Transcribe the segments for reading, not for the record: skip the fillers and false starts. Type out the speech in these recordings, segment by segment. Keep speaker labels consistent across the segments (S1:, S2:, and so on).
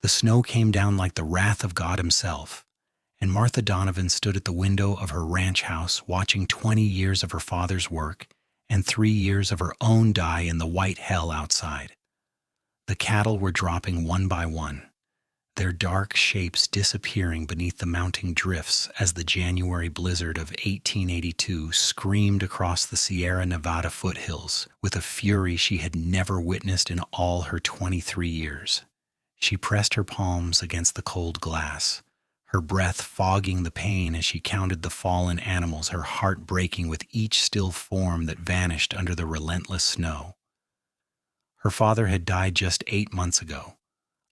S1: The snow came down like the wrath of God himself, and Martha Donovan stood at the window of her ranch house watching 20 years of her father's work and 3 years of her own die in the white hell outside. The cattle were dropping one by one, their dark shapes disappearing beneath the mounting drifts as the January blizzard of 1882 screamed across the Sierra Nevada foothills with a fury she had never witnessed in all her 23 years. She pressed her palms against the cold glass, her breath fogging the pain as she counted the fallen animals, her heart breaking with each still form that vanished under the relentless snow. Her father had died just 8 months ago,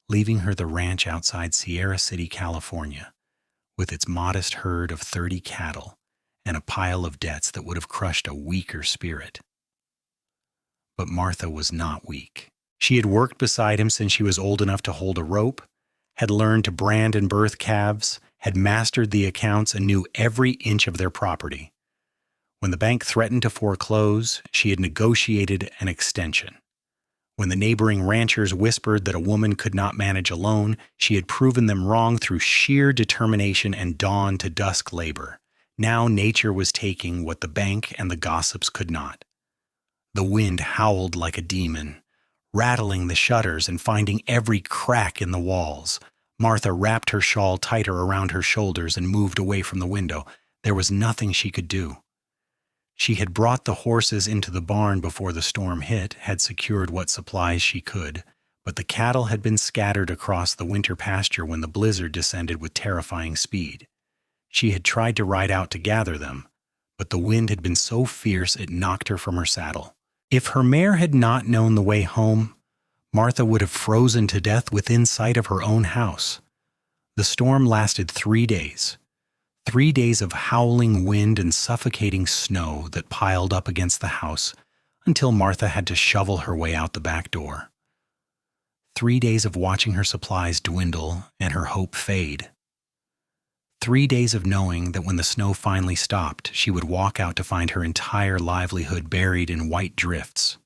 S1: leaving her the ranch outside Sierra City, California, with its modest herd of 30 cattle and a pile of debts that would have crushed a weaker spirit. But Martha was not weak. She had worked beside him since she was old enough to hold a rope, had learned to brand and birth calves, had mastered the accounts, and knew every inch of their property. When the bank threatened to foreclose, she had negotiated an extension. When the neighboring ranchers whispered that a woman could not manage alone, she had proven them wrong through sheer determination and dawn-to-dusk labor. Now nature was taking what the bank and the gossips could not. The wind howled like a demon, rattling the shutters and finding every crack in the walls. Martha wrapped her shawl tighter around her shoulders and moved away from the window. There was nothing she could do. She had brought the horses into the barn before the storm hit, had secured what supplies she could, but the cattle had been scattered across the winter pasture when the blizzard descended with terrifying speed. She had tried to ride out to gather them, but the wind had been so fierce it knocked her from her saddle. If her mare had not known the way home, Martha would have frozen to death within sight of her own house. The storm lasted 3 days. 3 days of howling wind and suffocating snow that piled up against the house until Martha had to shovel her way out the back door. 3 days of watching her supplies dwindle and her hope fade. 3 days of knowing that when the snow finally stopped, she would walk out to find her entire livelihood buried in white drifts.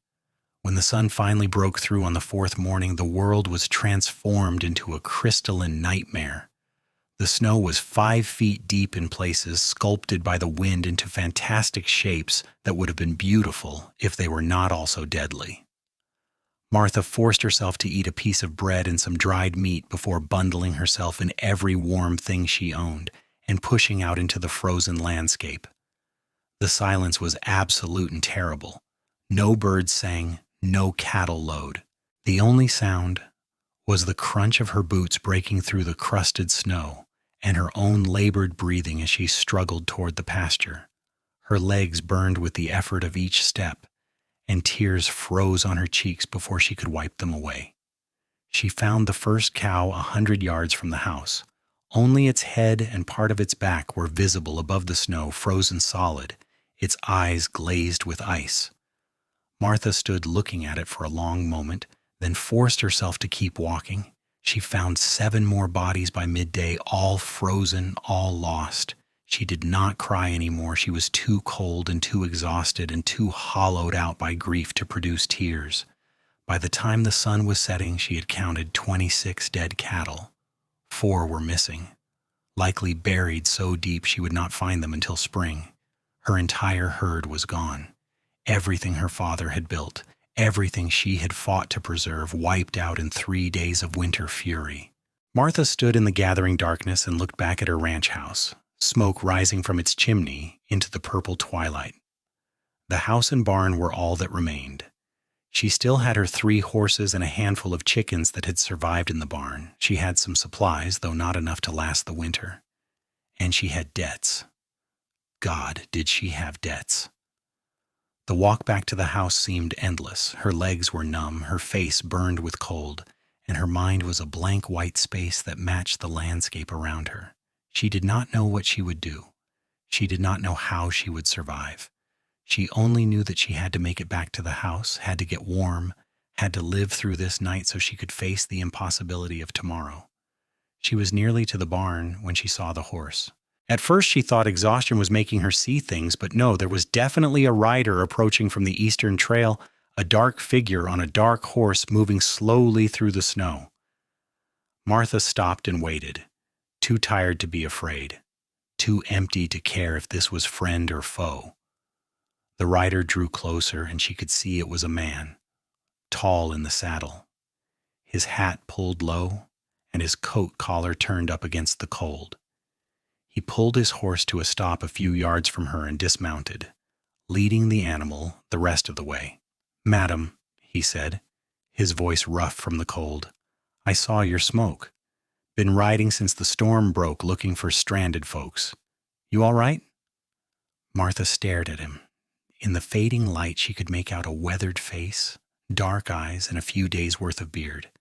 S1: When the sun finally broke through on the 4th morning, the world was transformed into a crystalline nightmare. The snow was 5 feet deep in places, sculpted by the wind into fantastic shapes that would have been beautiful if they were not also deadly. Martha forced herself to eat a piece of bread and some dried meat before bundling herself in every warm thing she owned and pushing out into the frozen landscape. The silence was absolute and terrible. No birds sang, no cattle lowed. The only sound was the crunch of her boots breaking through the crusted snow and her own labored breathing as she struggled toward the pasture. Her legs burned with the effort of each step, and tears froze on her cheeks before she could wipe them away. She found the first cow 100 yards from the house. Only its head and part of its back were visible above the snow, frozen solid, its eyes glazed with ice. Martha stood looking at it for a long moment, then forced herself to keep walking. She found 7 more bodies by midday, all frozen, all lost. She did not cry anymore. She was too cold and too exhausted and too hollowed out by grief to produce tears. By the time the sun was setting, she had counted 26 dead cattle. 4 were missing, likely buried so deep she would not find them until spring. Her entire herd was gone. Everything her father had built, everything she had fought to preserve, wiped out in 3 days of winter fury. Martha stood in the gathering darkness and looked back at her ranch house, smoke rising from its chimney into the purple twilight. The house and barn were all that remained. She still had her 3 horses and a handful of chickens that had survived in the barn. She had some supplies, though not enough to last the winter. And she had debts. God, did she have debts. The walk back to the house seemed endless. Her legs were numb, her face burned with cold, and her mind was a blank white space that matched the landscape around her. She did not know what she would do. She did not know how she would survive. She only knew that she had to make it back to the house, had to get warm, had to live through this night so she could face the impossibility of tomorrow. She was nearly to the barn when she saw the horse. At first she thought exhaustion was making her see things, but no, there was definitely a rider approaching from the eastern trail, a dark figure on a dark horse moving slowly through the snow. Martha stopped and waited, too tired to be afraid, too empty to care if this was friend or foe. The rider drew closer, and she could see it was a man, tall in the saddle, his hat pulled low and his coat collar turned up against the cold. He pulled his horse to a stop a few yards from her and dismounted, leading the animal the rest of the way. "Madam," he said, his voice rough from the cold, "I saw your smoke. Been riding since the storm broke looking for stranded folks. You all right?" Martha stared at him. In the fading light she could make out a weathered face, dark eyes, and a few days' worth of beard.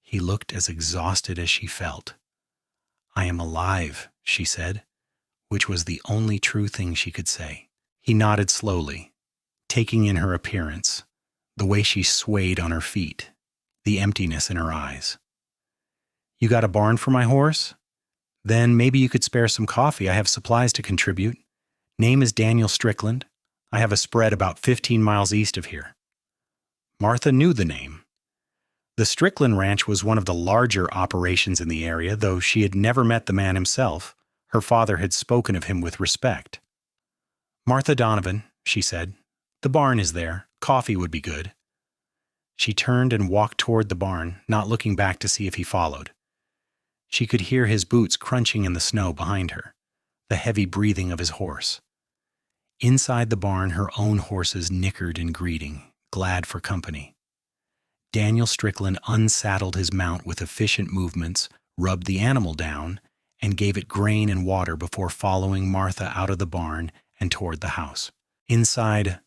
S1: He looked as exhausted as she felt. "I am alive," she said, which was the only true thing she could say. He nodded slowly, taking in her appearance, the way she swayed on her feet, the emptiness in her eyes. "You got a barn for my horse? Then maybe you could spare some coffee. I have supplies to contribute. Name is Daniel Strickland. I have a spread about 15 miles east of here." Martha knew the name. The Strickland Ranch was one of the larger operations in the area, though she had never met the man himself. Her father had spoken of him with respect. "Martha Donovan," she said. "The barn is there. Coffee would be good." She turned and walked toward the barn, not looking back to see if he followed. She could hear his boots crunching in the snow behind her, the heavy breathing of his horse. Inside the barn, her own horses nickered in greeting, glad for company. Daniel Strickland unsaddled his mount with efficient movements, rubbed the animal down, and gave it grain and water before following Martha out of the barn and toward the house. Inside,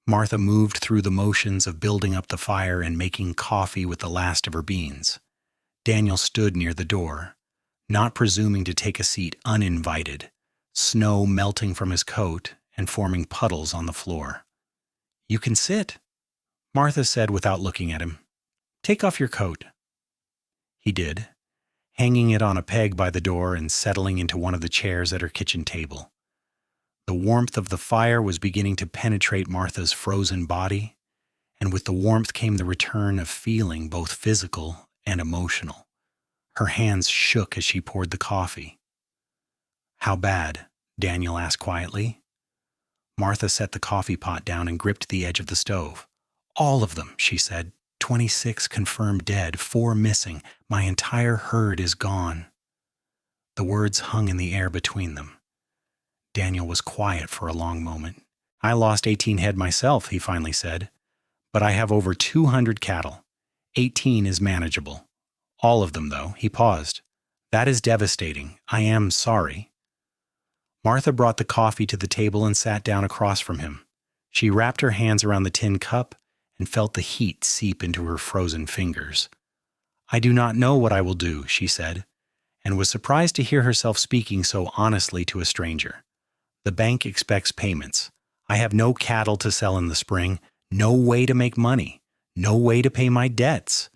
S1: Martha moved through the motions of building up the fire and making coffee with the last of her beans. Daniel stood near the door, not presuming to take a seat uninvited, snow melting from his coat and forming puddles on the floor. "You can sit," Martha said without looking at him. "Take off your coat." He did, hanging it on a peg by the door and settling into one of the chairs at her kitchen table. The warmth of the fire was beginning to penetrate Martha's frozen body, and with the warmth came the return of feeling, both physical and emotional. Her hands shook as she poured the coffee. "How bad?" Daniel asked quietly. Martha set the coffee pot down and gripped the edge of the stove. "All of them," she said. 26 confirmed dead, 4 missing. My entire herd is gone." The words hung in the air between them. Daniel was quiet for a long moment. "I lost 18 head myself," he finally said. "But I have over 200 cattle. 18 is manageable. All of them, though." He paused. "That is devastating. I am sorry." Martha brought the coffee to the table and sat down across from him. She wrapped her hands around the tin cup and felt the heat seep into her frozen fingers. "I do not know what I will do," she said, and was surprised to hear herself speaking so honestly to a stranger. "The bank expects payments. I have no cattle to sell in the spring, no way to make money, no way to pay my debts."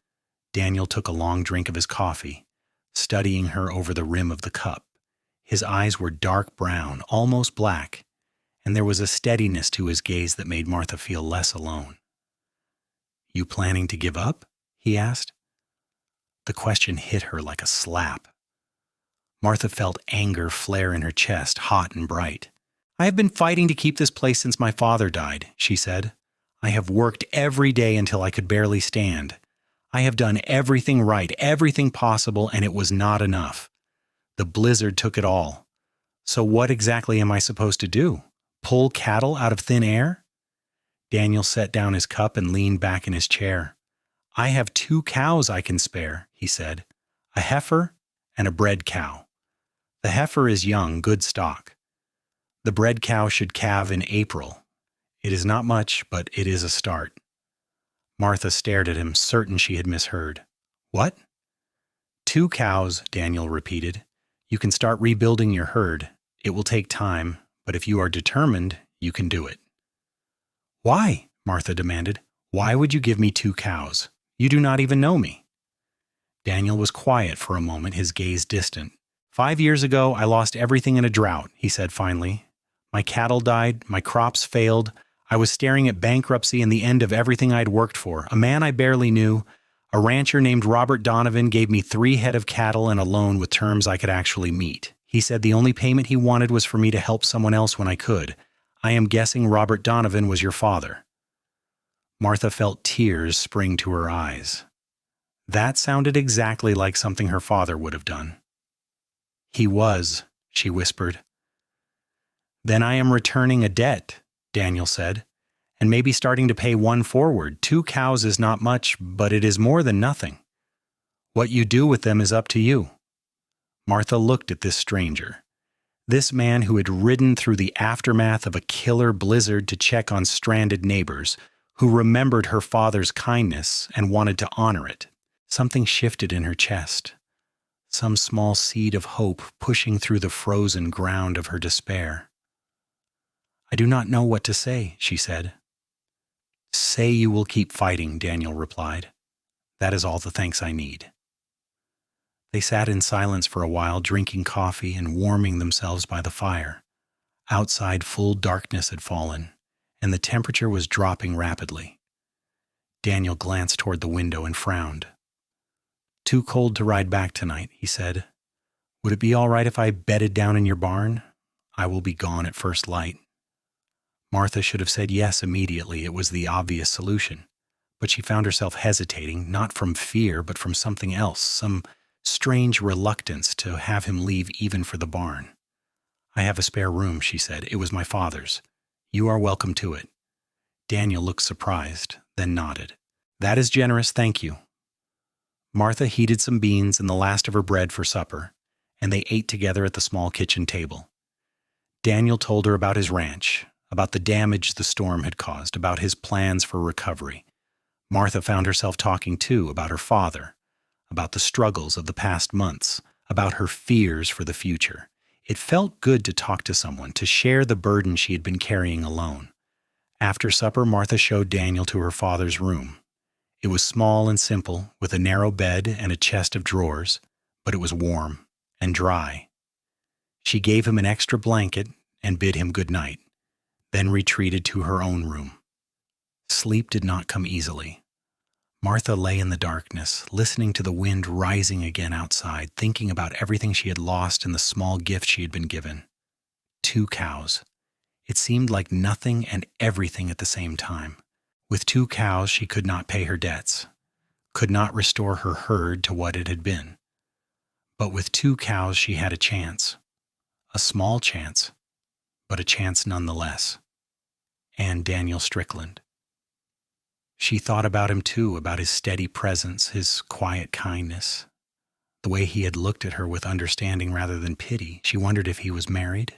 S1: Daniel took a long drink of his coffee, studying her over the rim of the cup. His eyes were dark brown, almost black, and there was a steadiness to his gaze that made Martha feel less alone. "You planning to give up?" he asked. The question hit her like a slap. Martha felt anger flare in her chest, hot and bright. "I have been fighting to keep this place since my father died," she said. "I have worked every day until I could barely stand. I have done everything right, everything possible, and it was not enough. The blizzard took it all. So what exactly am I supposed to do? Pull cattle out of thin air?" Daniel set down his cup and leaned back in his chair. "I have 2 cows I can spare," he said. "A heifer and a bred cow. The heifer is young, good stock. The bred cow should calve in April. It is not much, but it is a start." Martha stared at him, certain she had misheard. "What?" "2 cows," Daniel repeated. "You can start rebuilding your herd. It will take time, but if you are determined, you can do it." "Why?" Martha demanded. "Why would you give me 2 cows? You do not even know me." Daniel was quiet for a moment, his gaze distant. 5 years ago, I lost everything in a drought," he said finally. "My cattle died, my crops failed. I was staring at bankruptcy and the end of everything I'd worked for. A man I barely knew, A rancher named Robert Donovan gave me 3 head of cattle and a loan with terms I could actually meet. He said the only payment he wanted was for me to help someone else when I could. I am guessing Robert Donovan was your father." Martha felt tears spring to her eyes. That sounded exactly like something her father would have done. "He was," she whispered. "Then I am returning a debt," Daniel said, "and maybe starting to pay one forward. 2 cows is not much, but it is more than nothing. What you do with them is up to you." Martha looked at this stranger, this man who had ridden through the aftermath of a killer blizzard to check on stranded neighbors, who remembered her father's kindness and wanted to honor it. Something shifted in her chest, some small seed of hope pushing through the frozen ground of her despair. "I do not know what to say," she said. "Say you will keep fighting," Daniel replied. "That is all the thanks I need." They sat in silence for a while, drinking coffee and warming themselves by the fire. Outside, full darkness had fallen, and the temperature was dropping rapidly. Daniel glanced toward the window and frowned. "Too cold to ride back tonight," he said. "Would it be all right if I bedded down in your barn? I will be gone at first light." Martha should have said yes immediately. It was the obvious solution. But she found herself hesitating, not from fear, but from something else, some strange reluctance to have him leave even for the barn. "I have a spare room," she said. "It was my father's. You are welcome to it." Daniel looked surprised, then nodded. "That is generous, thank you." Martha heated some beans and the last of her bread for supper, and they ate together at the small kitchen table. Daniel told her about his ranch, about the damage the storm had caused, about his plans for recovery. Martha found herself talking, too, about her father, about the struggles of the past months, about her fears for the future. It felt good to talk to someone, to share the burden she had been carrying alone. After supper, Martha showed Daniel to her father's room. It was small and simple, with a narrow bed and a chest of drawers, but it was warm and dry. She gave him an extra blanket and bid him good night, then retreated to her own room. Sleep did not come easily. Martha lay in the darkness, listening to the wind rising again outside, thinking about everything she had lost and the small gift she had been given. 2 cows. It seemed like nothing and everything at the same time. With 2 cows, she could not pay her debts, could not restore her herd to what it had been. But with 2 cows, she had a chance. A small chance, but a chance nonetheless. And Daniel Strickland. She thought about him too, about his steady presence, his quiet kindness, the way he had looked at her with understanding rather than pity. She wondered if he was married,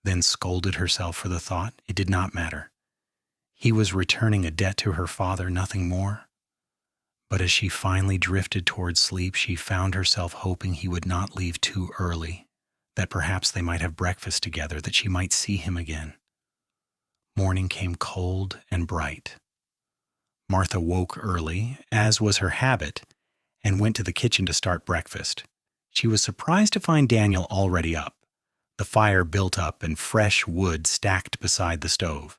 S1: then scolded herself for the thought. It did not matter. He was returning a debt to her father, nothing more. But as she finally drifted towards sleep, she found herself hoping he would not leave too early, that perhaps they might have breakfast together, that she might see him again. Morning came cold and bright. Martha woke early, as was her habit, and went to the kitchen to start breakfast. She was surprised to find Daniel already up, the fire built up and fresh wood stacked beside the stove.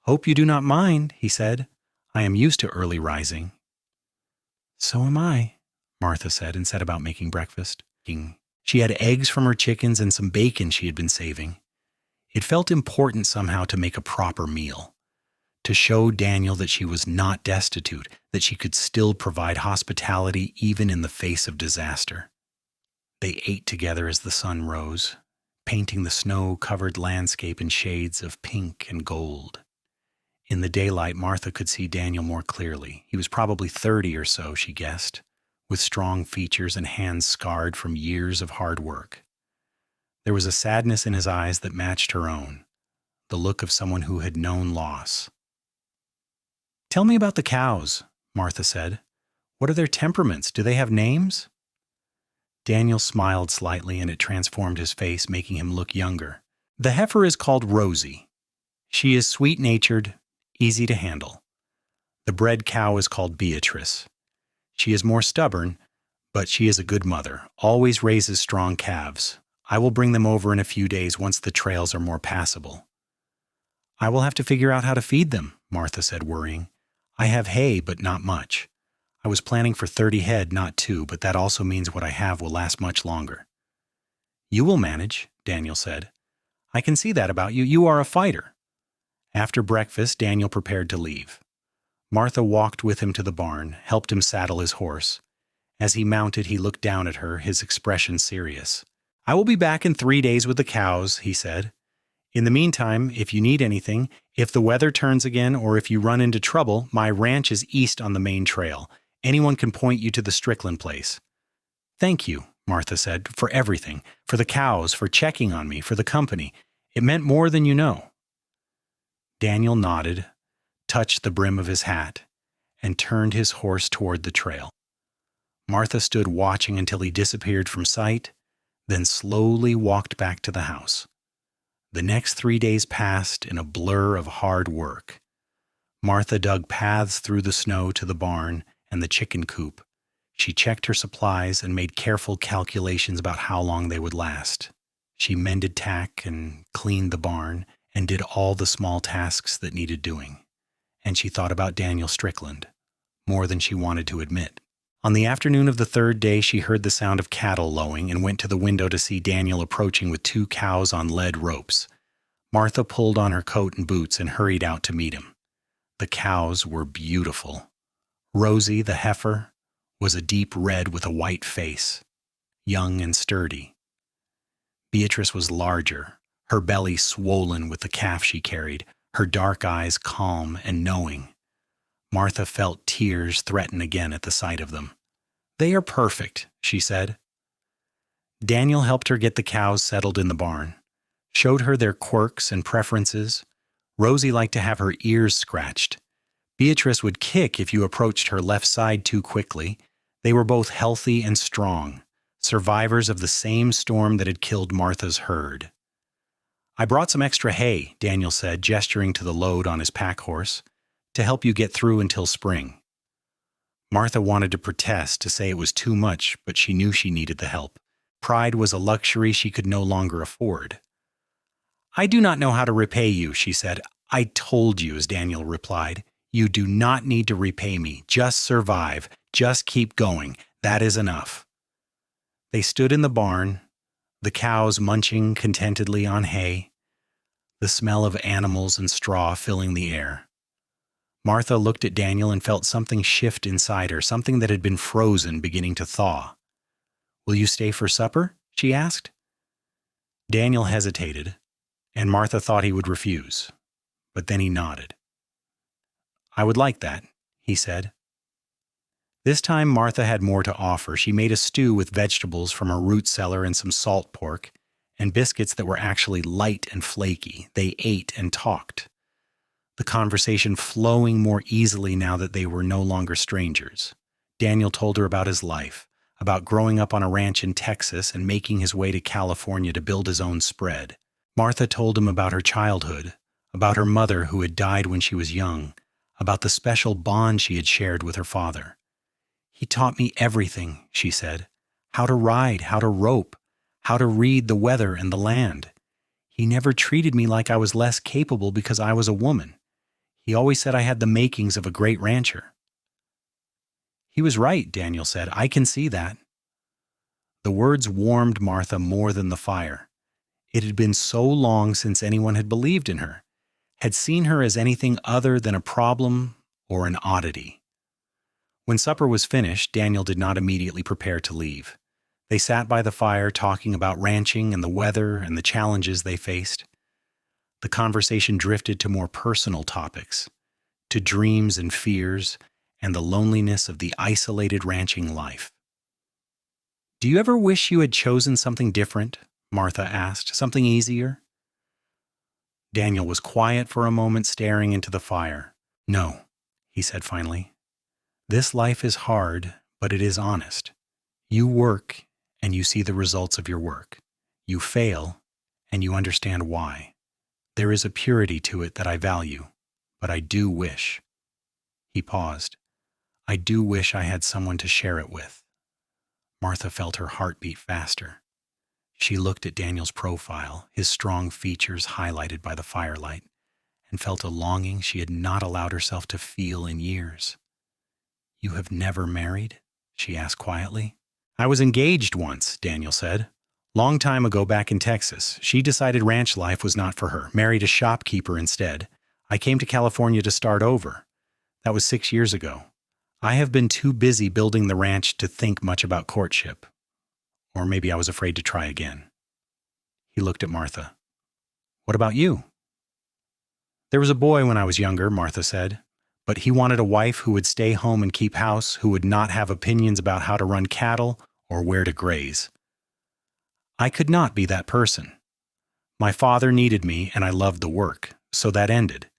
S1: "Hope you do not mind," he said. "I am used to early rising." "So am I," Martha said, and set about making breakfast. She had eggs from her chickens and some bacon she had been saving. It felt important somehow to make a proper meal, to show Daniel that she was not destitute, that she could still provide hospitality even in the face of disaster. They ate together as the sun rose, painting the snow-covered landscape in shades of pink and gold. In the daylight, Martha could see Daniel more clearly. He was probably 30 or so, she guessed, with strong features and hands scarred from years of hard work. There was a sadness in his eyes that matched her own, the look of someone who had known loss. "Tell me about the cows," Martha said. "What are their temperaments? Do they have names?" Daniel smiled slightly, and it transformed his face, making him look younger. "The heifer is called Rosie. She is sweet-natured, easy to handle. The bred cow is called Beatrice. She is more stubborn, but she is a good mother, always raises strong calves. I will bring them over in a few days once the trails are more passable." "I will have to figure out how to feed them," Martha said, worrying. "I have hay, but not much. I was planning for 30 head, not 2, but that also means what I have will last much longer. You will manage, Daniel said. I can see that about you. You are a fighter. After breakfast, Daniel prepared to leave. Martha walked with him to the barn, helped him saddle his horse. As he mounted, he looked down at her, his expression serious. I will be back in 3 days with the cows, he said. In the meantime, if you need anything, if the weather turns again or if you run into trouble, my ranch is east on the main trail. Anyone can point you to the Strickland place. Thank you, Martha said, for everything, for the cows, for checking on me, for the company. It meant more than you know. Daniel nodded, touched the brim of his hat, and turned his horse toward the trail. Martha stood watching until he disappeared from sight, then slowly walked back to the house. The next 3 days passed in a blur of hard work. Martha dug paths through the snow to the barn and the chicken coop. She checked her supplies and made careful calculations about how long they would last. She mended tack and cleaned the barn and did all the small tasks that needed doing. And she thought about Daniel Strickland, more than she wanted to admit. On the afternoon of the 3rd day, she heard the sound of cattle lowing and went to the window to see Daniel approaching with 2 cows on lead ropes. Martha pulled on her coat and boots and hurried out to meet him. The cows were beautiful. Rosie, the heifer, was a deep red with a white face, young and sturdy. Beatrice was larger, her belly swollen with the calf she carried, her dark eyes calm and knowing. Martha felt tears threaten again at the sight of them. They are perfect, she said. Daniel helped her get the cows settled in the barn, showed her their quirks and preferences. Rosie liked to have her ears scratched. Beatrice would kick if you approached her left side too quickly. They were both healthy and strong, survivors of the same storm that had killed Martha's herd. I brought some extra hay, Daniel said, gesturing to the load on his pack horse, to help you get through until spring. Martha wanted to protest, to say it was too much, but she knew she needed the help. Pride was a luxury she could no longer afford. I do not know how to repay you, she said. I told you, as Daniel replied. You do not need to repay me. Just survive. Just keep going. That is enough. They stood in the barn, the cows munching contentedly on hay, the smell of animals and straw filling the air. Martha looked at Daniel and felt something shift inside her, something that had been frozen beginning to thaw. Will you stay for supper? She asked. Daniel hesitated, and Martha thought he would refuse, but then he nodded. I would like that, he said. This time Martha had more to offer. She made a stew with vegetables from her root cellar and some salt pork, and biscuits that were actually light and flaky. They ate and talked, the conversation flowing more easily now that they were no longer strangers. Daniel told her about his life, about growing up on a ranch in Texas and making his way to California to build his own spread. Martha told him about her childhood, about her mother who had died when she was young, about the special bond she had shared with her father. He taught me everything, she said, how to ride, how to rope, how to read the weather and the land. He never treated me like I was less capable because I was a woman. He always said I had the makings of a great rancher. He was right, Daniel said. I can see that. The words warmed Martha more than the fire. It had been so long since anyone had believed in her, had seen her as anything other than a problem or an oddity. When supper was finished, Daniel did not immediately prepare to leave. They sat by the fire talking about ranching and the weather and the challenges they faced. The conversation drifted to more personal topics, to dreams and fears and the loneliness of the isolated ranching life. Do you ever wish you had chosen something different? Martha asked. Something easier? Daniel was quiet for a moment, staring into the fire. No, he said finally. This life is hard, but it is honest. You work, and you see the results of your work. You fail, and you understand why. There is a purity to it that I value, but I do wish. He paused. I do wish I had someone to share it with. Martha felt her heart beat faster. She looked at Daniel's profile, his strong features highlighted by the firelight, and felt a longing she had not allowed herself to feel in years. You have never married? She asked quietly. I was engaged once, Daniel said. Long time ago back in Texas. She decided ranch life was not for her, married a shopkeeper instead. I came to California to start over. That was 6 years ago. I have been too busy building the ranch to think much about courtship. Or maybe I was afraid to try again. He looked at Martha. What about you? There was a boy when I was younger, Martha said, but he wanted a wife who would stay home and keep house, who would not have opinions about how to run cattle or where to graze. I could not be that person. My father needed me and I loved the work, so that ended.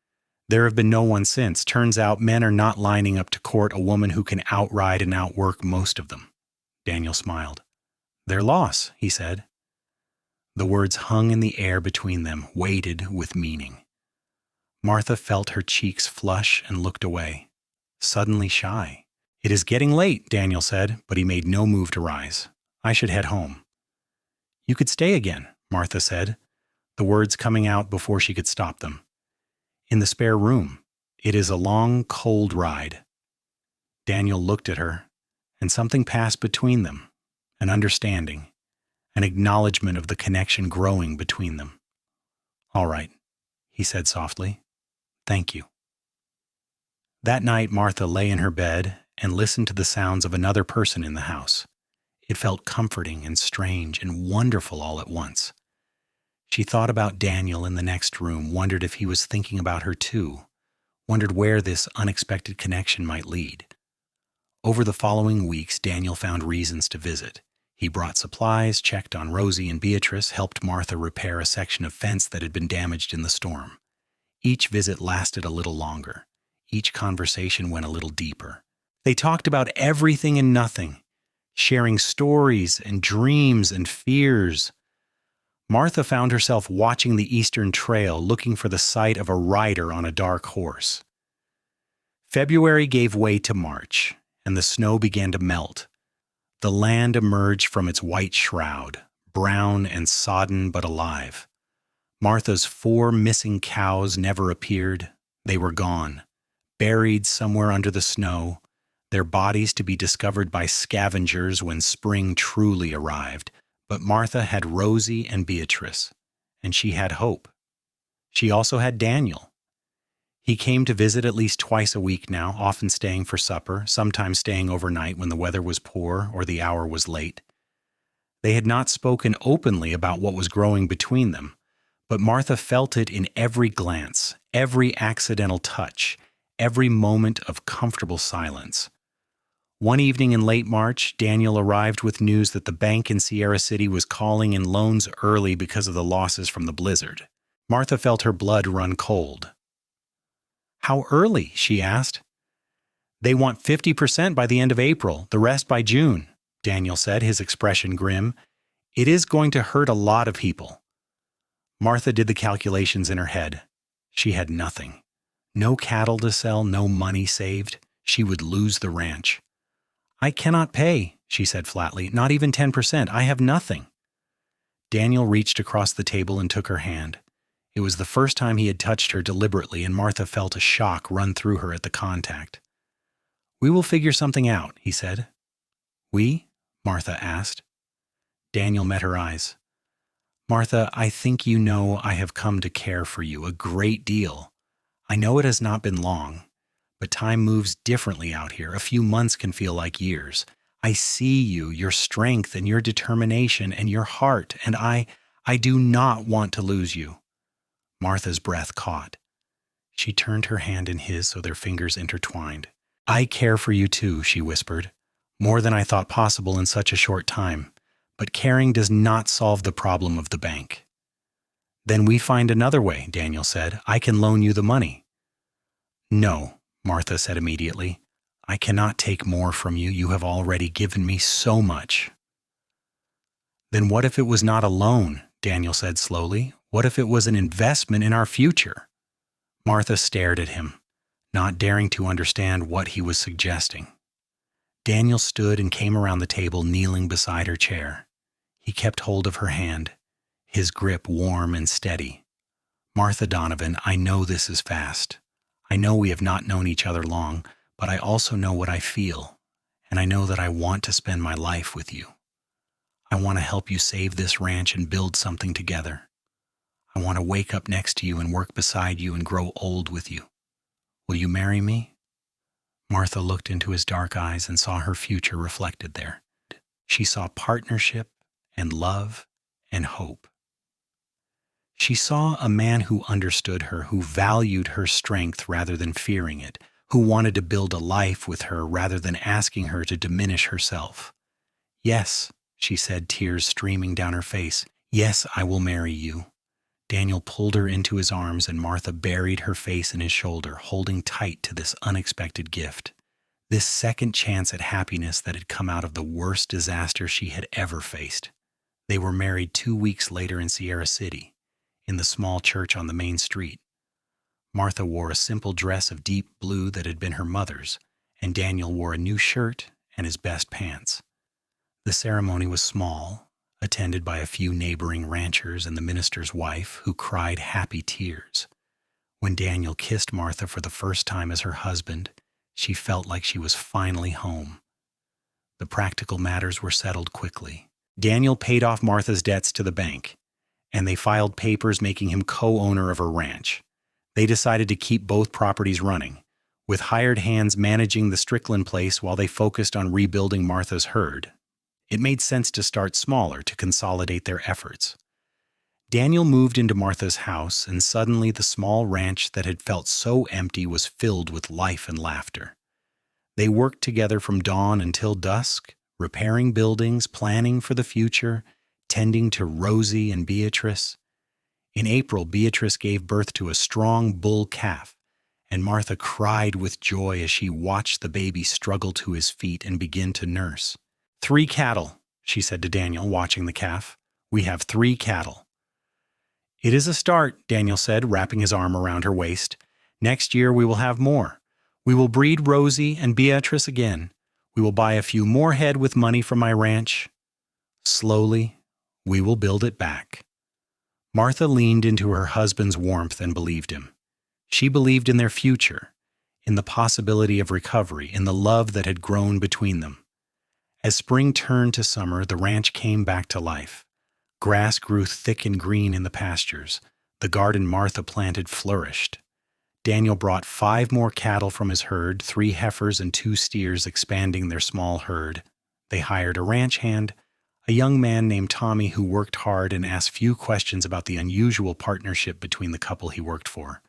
S1: There have been no one since. Turns out men are not lining up to court a woman who can outride and outwork most of them. Daniel smiled. Their loss, he said. The words hung in the air between them, weighted with meaning. Martha felt her cheeks flush and looked away, suddenly shy. It is getting late, Daniel said, but he made no move to rise. I should head home. You could stay again, Martha said, the words coming out before she could stop them. In the spare room. It is a long, cold ride. Daniel looked at her, and something passed between them, an understanding, an acknowledgement of the connection growing between them. All right, he said softly. Thank you. That night, Martha lay in her bed and listened to the sounds of another person in the house. It felt comforting and strange and wonderful all at once. She thought about Daniel in the next room, wondered if he was thinking about her too, wondered where this unexpected connection might lead. Over the following weeks, Daniel found reasons to visit. He brought supplies, checked on Rosie and Beatrice, helped Martha repair a section of fence that had been damaged in the storm. Each visit lasted a little longer. Each conversation went a little deeper. They talked about everything and nothing, sharing stories and dreams and fears. Martha found herself watching the Eastern Trail, looking for the sight of a rider on a dark horse. February gave way to March, and the snow began to melt. The land emerged from its white shroud, brown and sodden but alive. Martha's 4 missing cows never appeared. They were gone, buried somewhere under the snow, their bodies to be discovered by scavengers when spring truly arrived. But Martha had Rosie and Beatrice, and she had hope. She also had Daniel. He came to visit at least twice a week now, often staying for supper, sometimes staying overnight when the weather was poor or the hour was late. They had not spoken openly about what was growing between them, but Martha felt it in every glance, every accidental touch, every moment of comfortable silence. One evening in late March, Daniel arrived with news that the bank in Sierra City was calling in loans early because of the losses from the blizzard. Martha felt her blood run cold. How early? She asked. They want 50% by the end of April, the rest by June, Daniel said, his expression grim. It is going to hurt a lot of people. Martha did the calculations in her head. She had nothing. No cattle to sell, no money saved. She would lose the ranch. I cannot pay, she said flatly, not even 10%. I have nothing. Daniel reached across the table and took her hand. It was the first time he had touched her deliberately, and Martha felt a shock run through her at the contact. We will figure something out, he said. We? Martha asked. Daniel met her eyes. Martha, I think you know I have come to care for you a great deal. I know it has not been long, but time moves differently out here. A few months can feel like years. I see you, your strength and your determination and your heart, and I do not want to lose you. Martha's breath caught. She turned her hand in his so their fingers intertwined. I care for you too, she whispered, more than I thought possible in such a short time. But caring does not solve the problem of the bank. Then we find another way, Daniel said. I can loan you the money. No, Martha said immediately. I cannot take more from you. You have already given me so much. Then what if it was not a loan? Daniel said slowly. What if it was an investment in our future? Martha stared at him, not daring to understand what he was suggesting. Daniel stood and came around the table, kneeling beside her chair. He kept hold of her hand, his grip warm and steady. Martha Donovan, I know this is fast. I know we have not known each other long, but I also know what I feel, and I know that I want to spend my life with you. I want to help you save this ranch and build something together. I want to wake up next to you and work beside you and grow old with you. Will you marry me?" Martha looked into his dark eyes and saw her future reflected there. She saw partnership and love and hope. She saw a man who understood her, who valued her strength rather than fearing it, who wanted to build a life with her rather than asking her to diminish herself. "Yes," she said, tears streaming down her face. "Yes, I will marry you." Daniel pulled her into his arms, and Martha buried her face in his shoulder, holding tight to this unexpected gift, this second chance at happiness that had come out of the worst disaster she had ever faced. They were married 2 weeks later in Sierra City, in the small church on the main street. Martha wore a simple dress of deep blue that had been her mother's, and Daniel wore a new shirt and his best pants. The ceremony was small, attended by a few neighboring ranchers and the minister's wife, who cried happy tears. When Daniel kissed Martha for the first time as her husband, she felt like she was finally home. The practical matters were settled quickly. Daniel paid off Martha's debts to the bank, and they filed papers making him co-owner of her ranch. They decided to keep both properties running, with hired hands managing the Strickland place while they focused on rebuilding Martha's herd. It made sense to start smaller to consolidate their efforts. Daniel moved into Martha's house, and suddenly the small ranch that had felt so empty was filled with life and laughter. They worked together from dawn until dusk, repairing buildings, planning for the future, tending to Rosie and Beatrice. In April, Beatrice gave birth to a strong bull calf, and Martha cried with joy as she watched the baby struggle to his feet and begin to nurse. "3 cattle," she said to Daniel, watching the calf. "We have 3 cattle." "It is a start," Daniel said, wrapping his arm around her waist. "Next year we will have more. We will breed Rosie and Beatrice again. We will buy a few more head with money from my ranch. Slowly, we will build it back." Martha leaned into her husband's warmth and believed him. She believed in their future, in the possibility of recovery, in the love that had grown between them. As spring turned to summer, the ranch came back to life. Grass grew thick and green in the pastures. The garden Martha planted flourished. Daniel brought 5 more cattle from his herd, 3 heifers and 2 steers, expanding their small herd. They hired a ranch hand, a young man named Tommy who worked hard and asked few questions about the unusual partnership between the couple he worked for.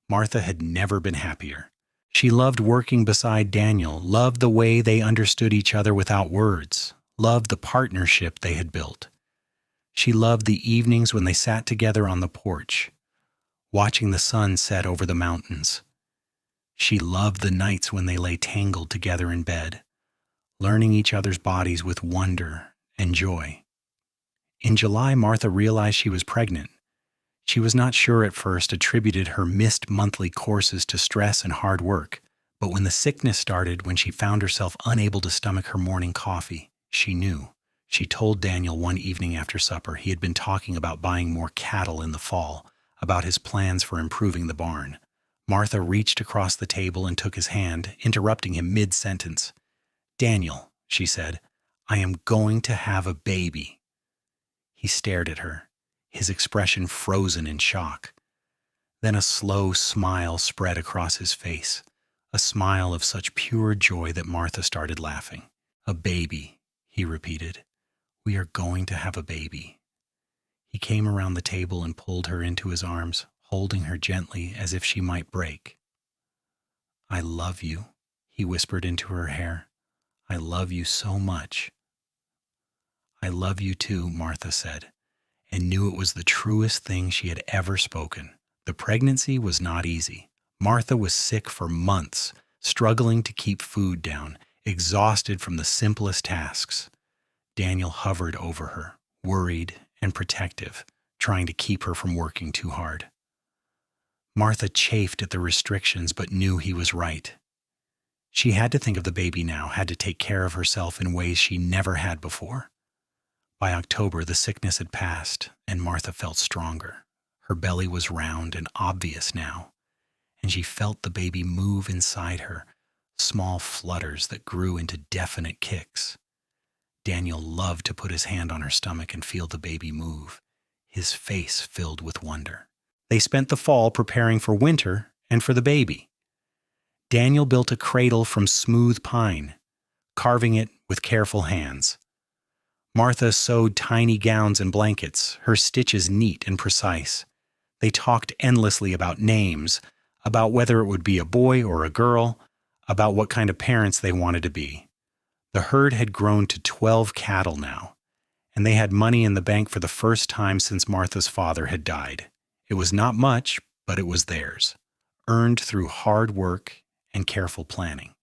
S1: Martha had never been happier. She loved working beside Daniel, loved the way they understood each other without words, loved the partnership they had built. She loved the evenings when they sat together on the porch, watching the sun set over the mountains. She loved the nights when they lay tangled together in bed, learning each other's bodies with wonder and joy. In July, Martha realized she was pregnant. She was not sure at first, attributed her missed monthly courses to stress and hard work. But when the sickness started, when she found herself unable to stomach her morning coffee, she knew. She told Daniel one evening after supper he had been talking about buying more cattle in the fall, about his plans for improving the barn. Martha reached across the table and took his hand, interrupting him mid-sentence. "Daniel," she said, "I am going to have a baby." He stared at her, his expression frozen in shock. Then a slow smile spread across his face, a smile of such pure joy that Martha started laughing. "A baby," he repeated. "We are going to have a baby." He came around the table and pulled her into his arms, holding her gently as if she might break. "I love you," he whispered into her hair. "I love you so much." "I love you too," Martha said, and knew it was the truest thing she had ever spoken. The pregnancy was not easy. Martha was sick for months, struggling to keep food down, exhausted from the simplest tasks. Daniel hovered over her, worried and protective, trying to keep her from working too hard. Martha chafed at the restrictions but knew he was right. She had to think of the baby now, had to take care of herself in ways she never had before. By October, the sickness had passed, and Martha felt stronger. Her belly was round and obvious now, and she felt the baby move inside her, small flutters that grew into definite kicks. Daniel loved to put his hand on her stomach and feel the baby move, his face filled with wonder. They spent the fall preparing for winter and for the baby. Daniel built a cradle from smooth pine, carving it with careful hands. Martha sewed tiny gowns and blankets, her stitches neat and precise. They talked endlessly about names, about whether it would be a boy or a girl, about what kind of parents they wanted to be. The herd had grown to 12 cattle now, and they had money in the bank for the first time since Martha's father had died. It was not much, but it was theirs, earned through hard work and careful planning.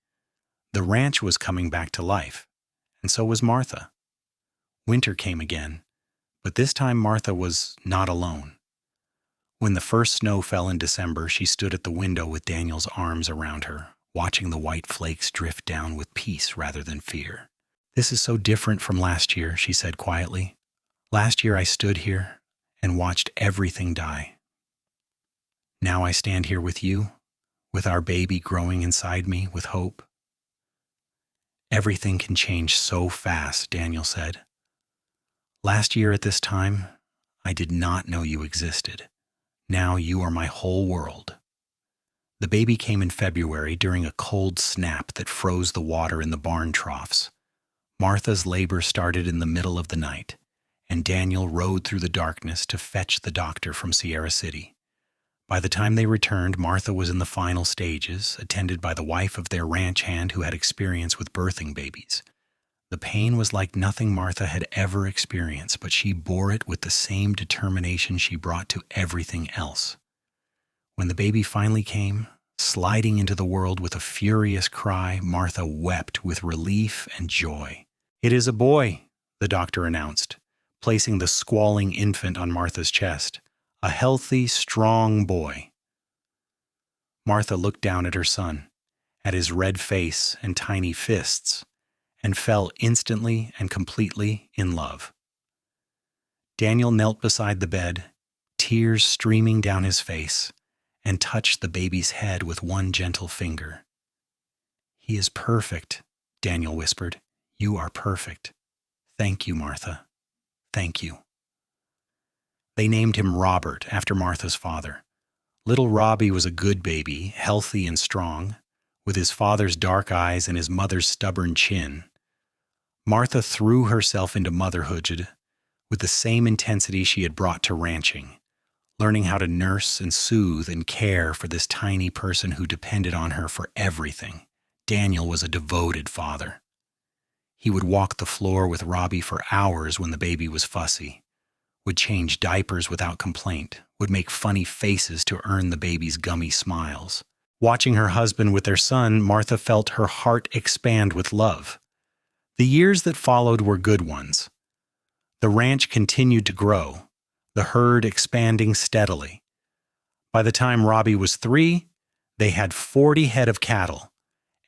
S1: The ranch was coming back to life, and so was Martha. Winter came again, but this time Martha was not alone. When the first snow fell in December, she stood at the window with Daniel's arms around her, watching the white flakes drift down with peace rather than fear. "This is so different from last year," she said quietly. "Last year I stood here and watched everything die. Now I stand here with you, with our baby growing inside me with hope." "Everything can change so fast," Daniel said. "Last year at this time, I did not know you existed. Now you are my whole world." The baby came in February during a cold snap that froze the water in the barn troughs. Martha's labor started in the middle of the night, and Daniel rode through the darkness to fetch the doctor from Sierra City. By the time they returned, Martha was in the final stages, attended by the wife of their ranch hand who had experience with birthing babies. The pain was like nothing Martha had ever experienced, but she bore it with the same determination she brought to everything else. When the baby finally came, sliding into the world with a furious cry, Martha wept with relief and joy. "It is a boy," the doctor announced, placing the squalling infant on Martha's chest. "A healthy, strong boy." Martha looked down at her son, at his red face and tiny fists, and fell instantly and completely in love. Daniel knelt beside the bed, tears streaming down his face, and touched the baby's head with one gentle finger. "He is perfect," Daniel whispered. "You are perfect. Thank you, Martha. Thank you." They named him Robert after Martha's father. Little Robbie was a good baby, healthy and strong, with his father's dark eyes and his mother's stubborn chin. Martha threw herself into motherhood with the same intensity she had brought to ranching, learning how to nurse and soothe and care for this tiny person who depended on her for everything. Daniel was a devoted father. He would walk the floor with Robbie for hours when the baby was fussy, would change diapers without complaint, would make funny faces to earn the baby's gummy smiles. Watching her husband with their son, Martha felt her heart expand with love. The years that followed were good ones. The ranch continued to grow, the herd expanding steadily. By the time Robbie was 3, they had 40 head of cattle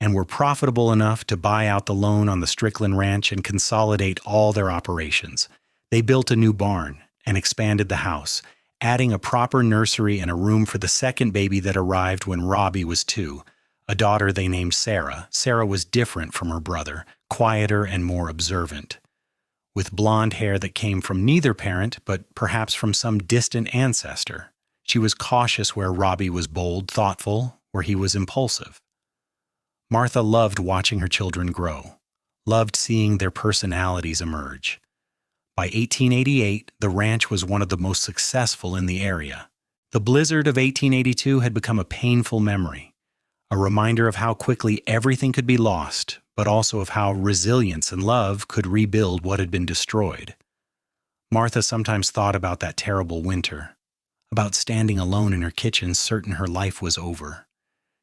S1: and were profitable enough to buy out the loan on the Strickland ranch and consolidate all their operations. They built a new barn and expanded the house, adding a proper nursery and a room for the second baby that arrived when Robbie was 2, a daughter they named Sarah. Sarah was different from her brother, quieter and more observant, with blonde hair that came from neither parent, but perhaps from some distant ancestor. She was cautious where Robbie was bold, thoughtful where he was impulsive. Martha loved watching her children grow, loved seeing their personalities emerge. By 1888, the ranch was one of the most successful in the area. The blizzard of 1882 had become a painful memory, a reminder of how quickly everything could be lost, but also of how resilience and love could rebuild what had been destroyed. Martha sometimes thought about that terrible winter, about standing alone in her kitchen, certain her life was over.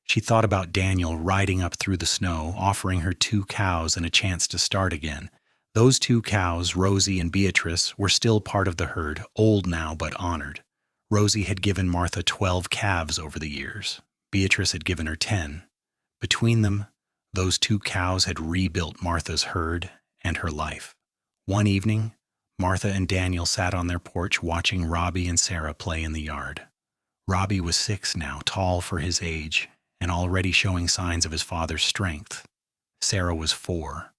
S1: She thought about Daniel riding up through the snow, offering her 2 cows and a chance to start again. Those 2 cows, Rosie and Beatrice, were still part of the herd, old now but honored. Rosie had given Martha 12 calves over the years. Beatrice had given her 10. Between them, those 2 cows had rebuilt Martha's herd and her life. One evening, Martha and Daniel sat on their porch watching Robbie and Sarah play in the yard. Robbie was 6 now, tall for his age, and already showing signs of his father's strength. Sarah was 4,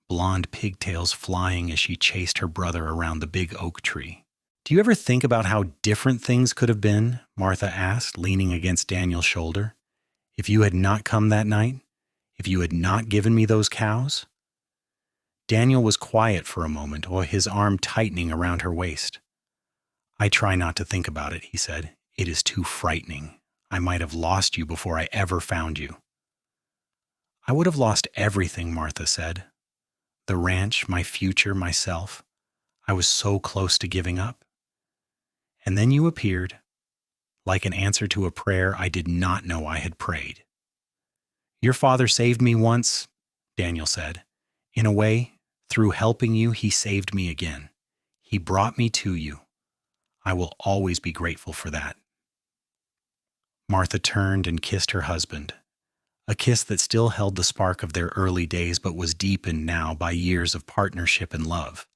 S1: blonde pigtails flying as she chased her brother around the big oak tree. "Do you ever think about how different things could have been?" Martha asked, leaning against Daniel's shoulder. "If you had not come that night? If you had not given me those cows?" Daniel was quiet for a moment, his arm tightening around her waist. "I try not to think about it," he said. "It is too frightening. I might have lost you before I ever found you." "I would have lost everything," Martha said. "The ranch, my future, myself. I was so close to giving up. And then you appeared, like an answer to a prayer I did not know I had prayed." "Your father saved me once," Daniel said. "In a way, through helping you, he saved me again. He brought me to you. I will always be grateful for that." Martha turned and kissed her husband, a kiss that still held the spark of their early days but was deepened now by years of partnership and love.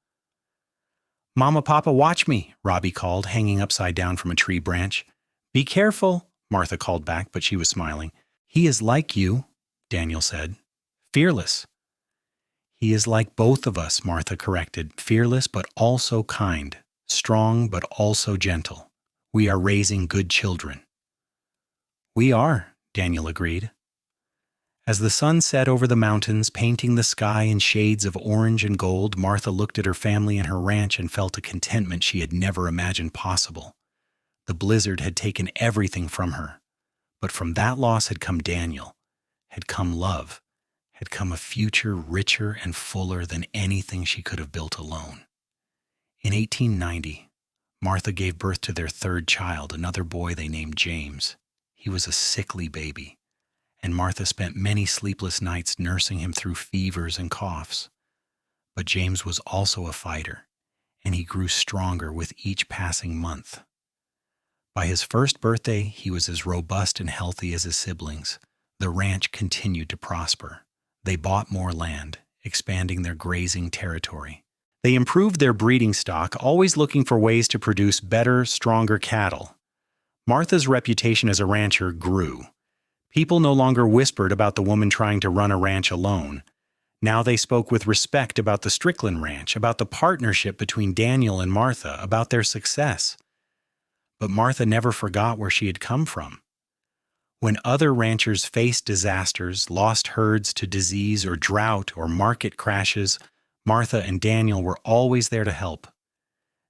S1: "Mama, Papa, watch me," Robbie called, hanging upside down from a tree branch. "Be careful," Martha called back, but she was smiling. "He is like you," Daniel said. "Fearless." "He is like both of us," Martha corrected. "Fearless but also kind, strong but also gentle. We are raising good children." "We are," Daniel agreed. As the sun set over the mountains, painting the sky in shades of orange and gold, Martha looked at her family and her ranch and felt a contentment she had never imagined possible. The blizzard had taken everything from her, but from that loss had come Daniel, had come love, had come a future richer and fuller than anything she could have built alone. In 1890, Martha gave birth to their third child, another boy they named James. He was a sickly baby, and Martha spent many sleepless nights nursing him through fevers and coughs. But James was also a fighter, and he grew stronger with each passing month. By his first birthday, he was as robust and healthy as his siblings. The ranch continued to prosper. They bought more land, expanding their grazing territory. They improved their breeding stock, always looking for ways to produce better, stronger cattle. Martha's reputation as a rancher grew. People no longer whispered about the woman trying to run a ranch alone. Now they spoke with respect about the Strickland ranch, about the partnership between Daniel and Martha, about their success. But Martha never forgot where she had come from. When other ranchers faced disasters, lost herds to disease or drought or market crashes, Martha and Daniel were always there to help.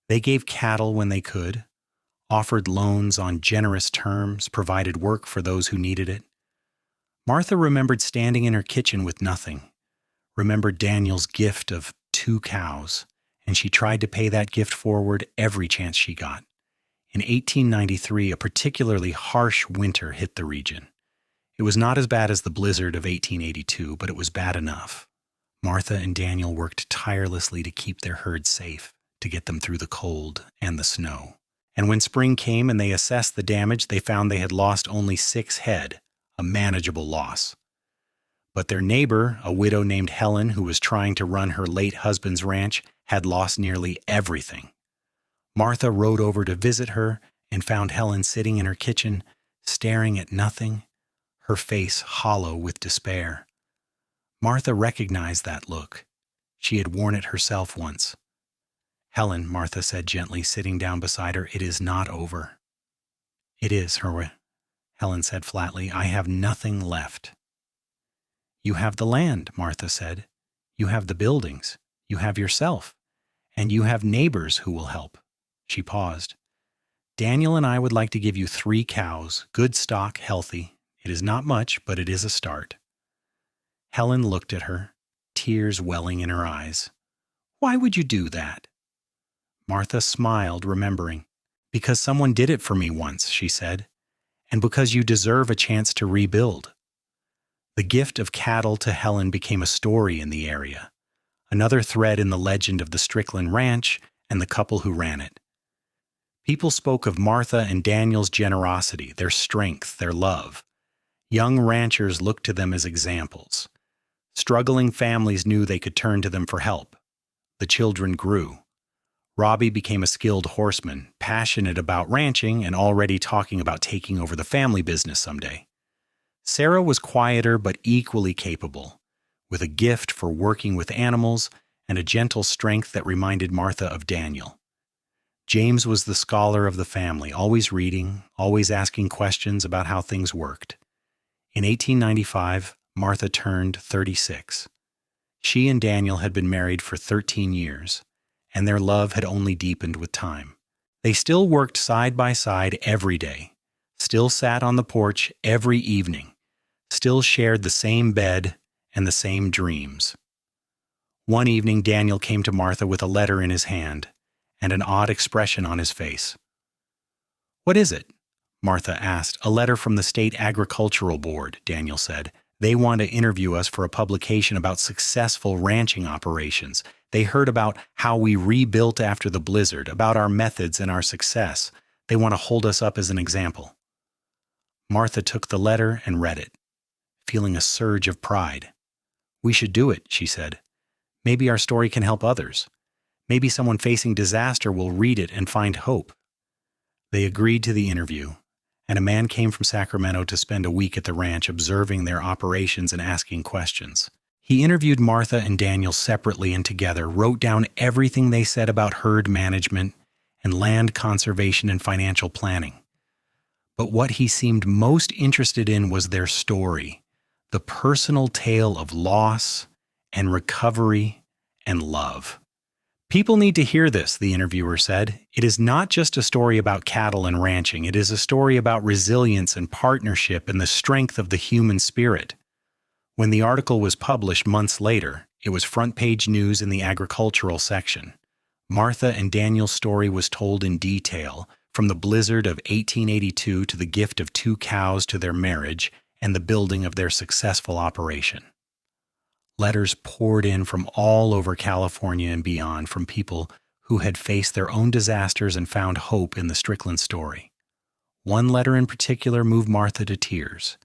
S1: They gave cattle when they could, offered loans on generous terms, provided work for those who needed it. Martha remembered standing in her kitchen with nothing, remembered Daniel's gift of 2 cows, and she tried to pay that gift forward every chance she got. In 1893, a particularly harsh winter hit the region. It was not as bad as the blizzard of 1882, but it was bad enough. Martha and Daniel worked tirelessly to keep their herds safe, to get them through the cold and the snow. And when spring came and they assessed the damage, they found they had lost only 6 head, a manageable loss. But their neighbor, a widow named Helen, who was trying to run her late husband's ranch, had lost nearly everything. Martha rode over to visit her and found Helen sitting in her kitchen, staring at nothing, her face hollow with despair. Martha recognized that look. She had worn it herself once. "Helen," Martha said gently, sitting down beside her, "it is not over." "It is, Helen said flatly. "I have nothing left." "You have the land," Martha said. "You have the buildings. You have yourself. And you have neighbors who will help." She paused. "Daniel and I would like to give you 3 cows, good stock, healthy. It is not much, but it is a start." Helen looked at her, tears welling in her eyes. "Why would you do that?" Martha smiled, remembering. "Because someone did it for me once," she said, "and because you deserve a chance to rebuild." The gift of cattle to Helen became a story in the area, another thread in the legend of the Strickland Ranch and the couple who ran it. People spoke of Martha and Daniel's generosity, their strength, their love. Young ranchers looked to them as examples. Struggling families knew they could turn to them for help. The children grew. Robbie became a skilled horseman, passionate about ranching and already talking about taking over the family business someday. Sarah was quieter but equally capable, with a gift for working with animals and a gentle strength that reminded Martha of Daniel. James was the scholar of the family, always reading, always asking questions about how things worked. In 1895, Martha turned 36. She and Daniel had been married for 13 years, and their love had only deepened with time. They still worked side by side every day, still sat on the porch every evening, still shared the same bed and the same dreams. One evening, Daniel came to Martha with a letter in his hand and an odd expression on his face. "What is it?" Martha asked. "A letter from the State Agricultural Board," Daniel said. "They want to interview us for a publication about successful ranching operations. They heard about how we rebuilt after the blizzard, about our methods and our success. They want to hold us up as an example." Martha took the letter and read it, feeling a surge of pride. "We should do it," she said. "Maybe our story can help others. Maybe someone facing disaster will read it and find hope." They agreed to the interview, and a man came from Sacramento to spend a week at the ranch observing their operations and asking questions. He interviewed Martha and Daniel separately and together, wrote down everything they said about herd management and land conservation and financial planning. But what he seemed most interested in was their story, the personal tale of loss and recovery and love. "People need to hear this," the interviewer said. "It is not just a story about cattle and ranching. It is a story about resilience and partnership and the strength of the human spirit." When the article was published months later, it was front-page news in the agricultural section. Martha and Daniel's story was told in detail, from the blizzard of 1882 to the gift of 2 cows to their marriage and the building of their successful operation. Letters poured in from all over California and beyond from people who had faced their own disasters and found hope in the Strickland story. One letter in particular moved Martha to tears.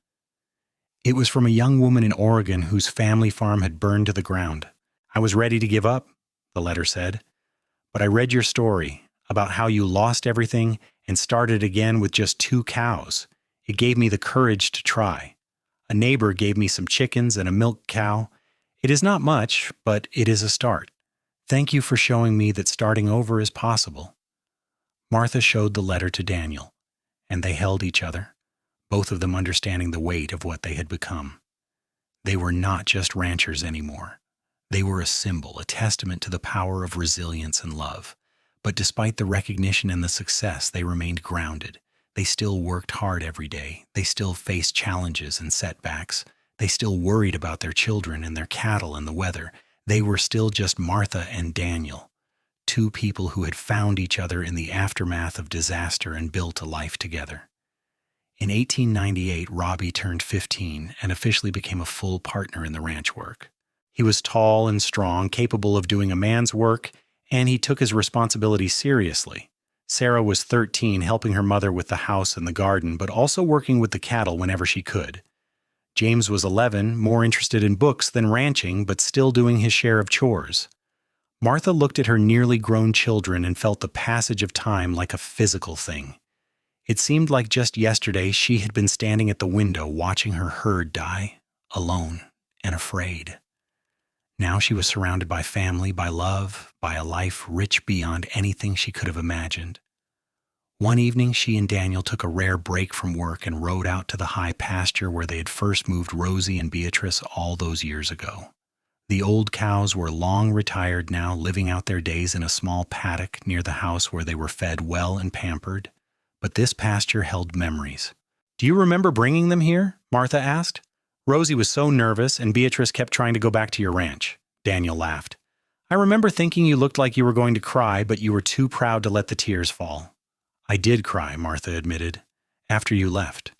S1: It was from a young woman in Oregon whose family farm had burned to the ground. "I was ready to give up," the letter said, "but I read your story about how you lost everything and started again with just 2 cows. It gave me the courage to try. A neighbor gave me some chickens and a milk cow. It is not much, but it is a start. Thank you for showing me that starting over is possible." Martha showed the letter to Daniel, and they held each other, both of them understanding the weight of what they had become. They were not just ranchers anymore. They were a symbol, a testament to the power of resilience and love. But despite the recognition and the success, they remained grounded. They still worked hard every day. They still faced challenges and setbacks. They still worried about their children and their cattle and the weather. They were still just Martha and Daniel, 2 people who had found each other in the aftermath of disaster and built a life together. In 1898, Robbie turned 15 and officially became a full partner in the ranch work. He was tall and strong, capable of doing a man's work, and he took his responsibilities seriously. Sarah was 13, helping her mother with the house and the garden, but also working with the cattle whenever she could. James was 11, more interested in books than ranching, but still doing his share of chores. Martha looked at her nearly grown children and felt the passage of time like a physical thing. It seemed like just yesterday she had been standing at the window watching her herd die, alone and afraid. Now she was surrounded by family, by love, by a life rich beyond anything she could have imagined. One evening, she and Daniel took a rare break from work and rode out to the high pasture where they had first moved Rosie and Beatrice all those years ago. The old cows were long retired now, living out their days in a small paddock near the house where they were fed well and pampered. But this pasture held memories. "Do you remember bringing them here?" Martha asked. "Rosie was so nervous, and Beatrice kept trying to go back to your ranch." Daniel laughed. "I remember thinking you looked like you were going to cry, but you were too proud to let the tears fall." "I did cry," Martha admitted, "after you left.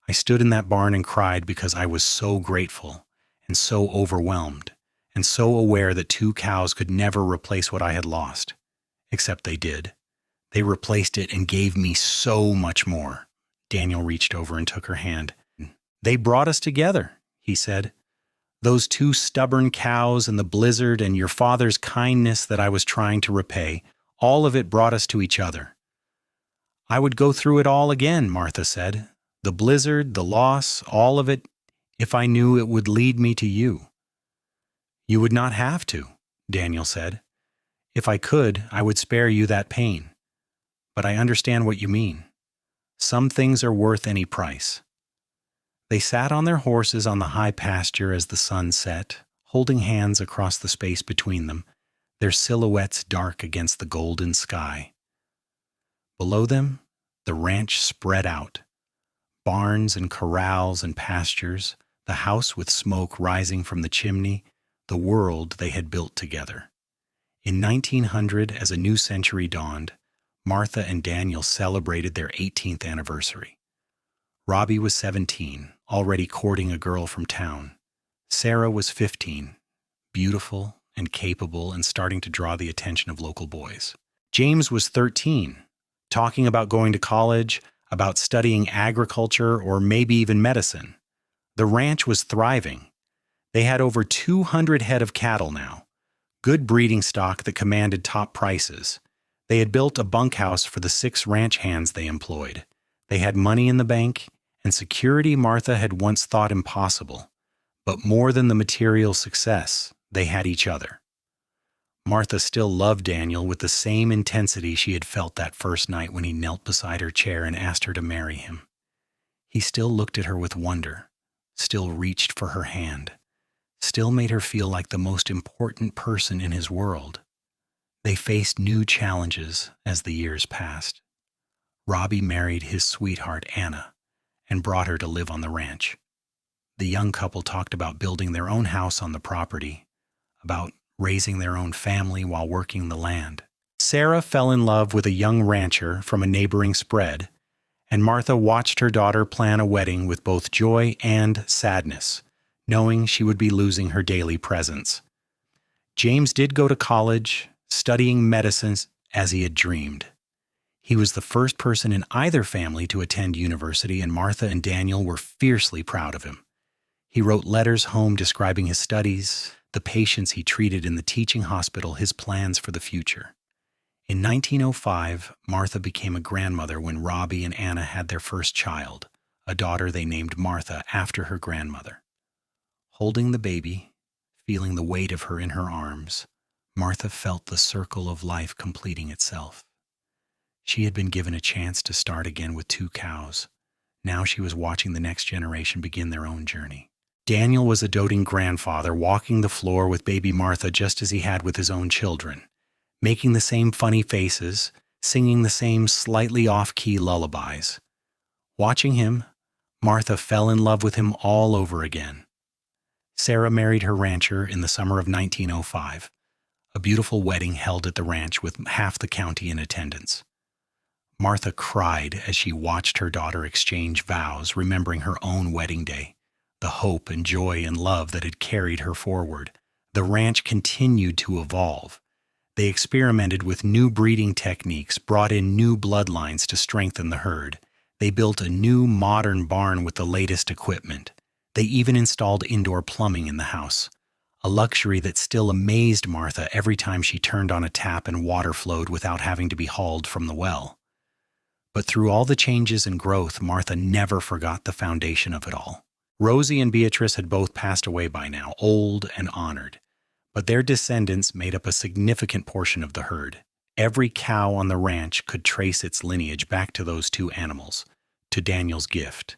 S1: I stood in that barn and cried because I was so grateful and so overwhelmed and so aware that 2 cows could never replace what I had lost. Except they did. They replaced it and gave me so much more." Daniel reached over and took her hand. "They brought us together," he said. "Those 2 stubborn cows and the blizzard and your father's kindness that I was trying to repay, all of it brought us to each other." "I would go through it all again," Martha said. The blizzard, the loss, all of it, if I knew it would lead me to you." "You would not have to," Daniel said. "If I could, I would spare you that pain. But I understand what you mean. Some things are worth any price." They sat on their horses on the high pasture as the sun set, holding hands across the space between them, their silhouettes dark against the golden sky. Below them, the ranch spread out. Barns and corrals and pastures, the house with smoke rising from the chimney, the world they had built together. In 1900, as a new century dawned, Martha and Daniel celebrated their 18th anniversary. Robbie was 17, already courting a girl from town. Sarah was 15, beautiful and capable and starting to draw the attention of local boys. James was 13, talking about going to college, about studying agriculture or maybe even medicine. The ranch was thriving. They had over 200 head of cattle now, good breeding stock that commanded top prices. They had built a bunkhouse for the 6 ranch hands they employed. They had money in the bank and security Martha had once thought impossible. But more than the material success, they had each other. Martha still loved Daniel with the same intensity she had felt that first night when he knelt beside her chair and asked her to marry him. He still looked at her with wonder, still reached for her hand, still made her feel like the most important person in his world. They faced new challenges as the years passed. Robbie married his sweetheart Anna and brought her to live on the ranch. The young couple talked about building their own house on the property, about raising their own family while working the land. Sarah fell in love with a young rancher from a neighboring spread, and Martha watched her daughter plan a wedding with both joy and sadness, knowing she would be losing her daily presence. James did go to college, studying medicine as he had dreamed. He was the first person in either family to attend university, and Martha and Daniel were fiercely proud of him. He wrote letters home describing his studies, the patients he treated in the teaching hospital, his plans for the future. In 1905, Martha became a grandmother when Robbie and Anna had their first child, a daughter they named Martha after her grandmother. Holding the baby, feeling the weight of her in her arms, Martha felt the circle of life completing itself. She had been given a chance to start again with 2 cows. Now she was watching the next generation begin their own journey. Daniel was a doting grandfather, walking the floor with baby Martha just as he had with his own children, making the same funny faces, singing the same slightly off-key lullabies. Watching him, Martha fell in love with him all over again. Sarah married her rancher in the summer of 1905, a beautiful wedding held at the ranch with half the county in attendance. Martha cried as she watched her daughter exchange vows, remembering her own wedding day, the hope and joy and love that had carried her forward. The ranch continued to evolve. They experimented with new breeding techniques, brought in new bloodlines to strengthen the herd. They built a new modern barn with the latest equipment. They even installed indoor plumbing in the house, a luxury that still amazed Martha every time she turned on a tap and water flowed without having to be hauled from the well. But through all the changes and growth, Martha never forgot the foundation of it all. Rosie and Beatrice had both passed away by now, old and honored, but their descendants made up a significant portion of the herd. Every cow on the ranch could trace its lineage back to those 2 animals, to Daniel's gift,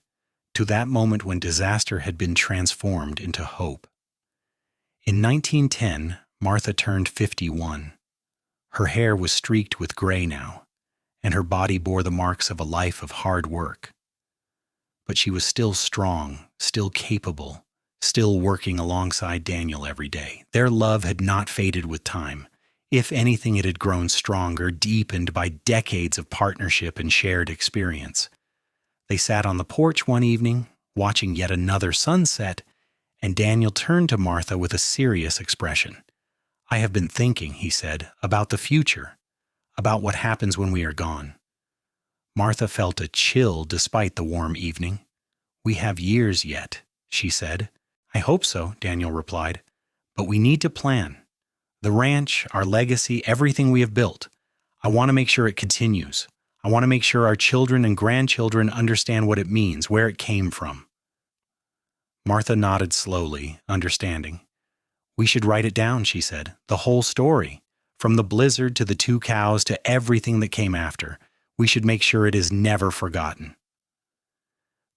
S1: to that moment when disaster had been transformed into hope. In 1910, Martha turned 51. Her hair was streaked with gray now, and her body bore the marks of a life of hard work. But she was still strong, still capable, still working alongside Daniel every day. Their love had not faded with time. If anything, it had grown stronger, deepened by decades of partnership and shared experience. They sat on the porch one evening, watching yet another sunset, and Daniel turned to Martha with a serious expression. "I have been thinking," he said, "about the future, about what happens when we are gone." Martha felt a chill despite the warm evening. "We have years yet," she said. "I hope so," Daniel replied. "But we need to plan. The ranch, our legacy, everything we have built. I want to make sure it continues. I want to make sure our children and grandchildren understand what it means, where it came from." Martha nodded slowly, understanding. "We should write it down," she said. "The whole story. From the blizzard to the 2 cows to everything that came after. We should make sure it is never forgotten."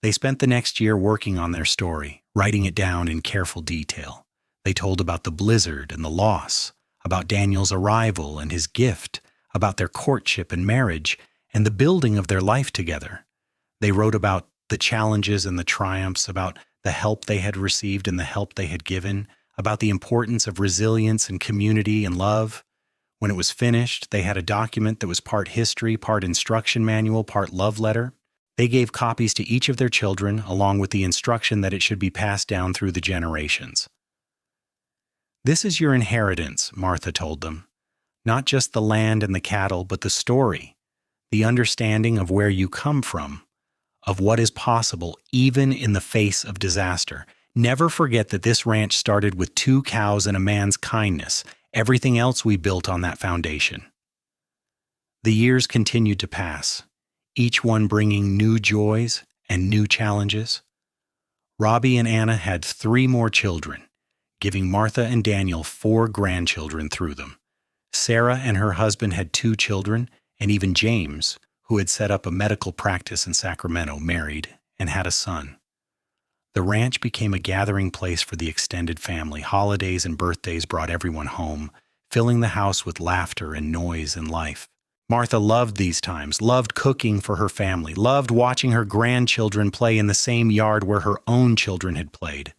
S1: They spent the next year working on their story, writing it down in careful detail. They told about the blizzard and the loss, about Daniel's arrival and his gift, about their courtship and marriage, and the building of their life together. They wrote about the challenges and the triumphs, about the help they had received and the help they had given, about the importance of resilience and community and love. When it was finished, they had a document that was part history, part instruction manual, part love letter. They gave copies to each of their children, along with the instruction that it should be passed down through the generations. "This is your inheritance," Martha told them. "Not just the land and the cattle, but the story, the understanding of where you come from, of what is possible even in the face of disaster. Never forget that this ranch started with 2 cows and a man's kindness. Everything else we built on that foundation." The years continued to pass, each one bringing new joys and new challenges. Robbie and Anna had 3 more children, giving Martha and Daniel 4 grandchildren through them. Sarah and her husband had 2 children, and even James, who had set up a medical practice in Sacramento, married and had a son. The ranch became a gathering place for the extended family. Holidays and birthdays brought everyone home, filling the house with laughter and noise and life. Martha loved these times, loved cooking for her family, loved watching her grandchildren play in the same yard where her own children had played.